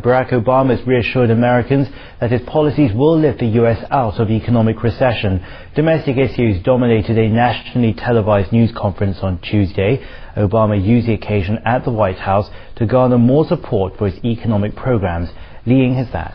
Barack Obama has reassured Americans that his policies will lift the U.S. out of economic recession. Domestic issues dominated a nationally televised news conference on Tuesday. Obama used the occasion at the White House to garner more support for his economic programs. Li Ying has that.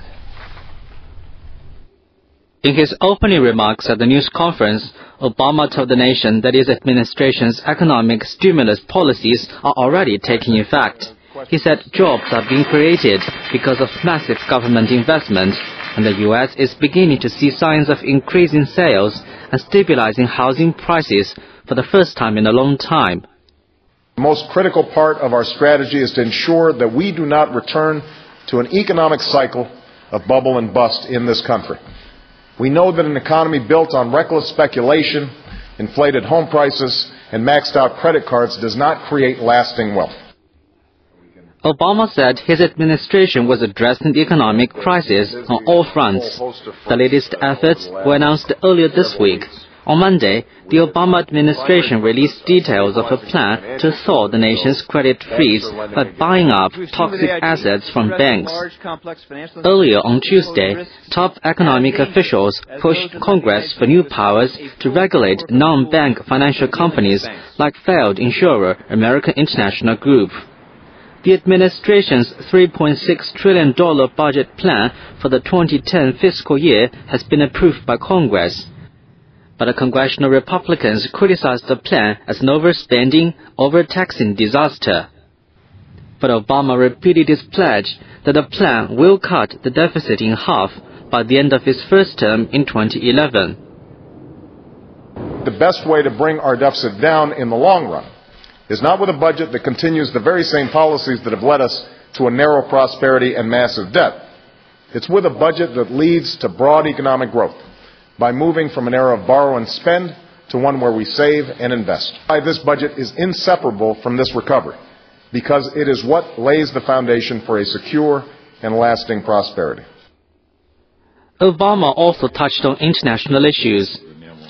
In his opening remarks at the news conference, Obama told the nation that his administration's economic stimulus policies are already taking effect. He said jobs are being created because of massive government investment, and the U.S. is beginning to see signs of increasing sales and stabilizing housing prices for the first time in a long time. The most critical part of our strategy is to ensure that we do not return to an economic cycle of bubble and bust in this country. We know that an economy built on reckless speculation, inflated home prices, and maxed out credit cards does not create lasting wealth. Obama said his administration was addressing the economic crisis on all fronts. The latest efforts were announced earlier this week. On Monday, the Obama administration released details of a plan to thaw the nation's credit freeze by buying up toxic assets from banks. Earlier on Tuesday, top economic officials pushed Congress for new powers to regulate non-bank financial companies like failed insurer American International Group. The administration's $3.6 trillion budget plan for the 2010 fiscal year has been approved by Congress. But the congressional Republicans criticized the plan as an overspending, overtaxing disaster. But Obama repeated his pledge that the plan will cut the deficit in half by the end of his first term in 2011. The best way to bring our deficit down in the long run is not with a budget that continues the very same policies that have led us to a narrow prosperity and massive debt. It's with a budget that leads to broad economic growth, by moving from an era of borrow and spend to one where we save and invest. This budget is inseparable from this recovery, because it is what lays the foundation for a secure and lasting prosperity. Obama also touched on international issues.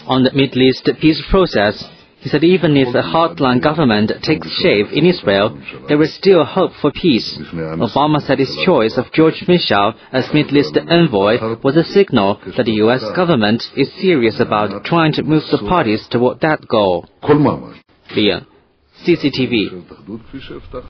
On the Middle East peace process, he said even if a hardline government takes shape in Israel, there is still hope for peace. Obama said his choice of George Mitchell as Middle East envoy was a signal that the U.S. government is serious about trying to move the parties toward that goal. Li Ying, CCTV.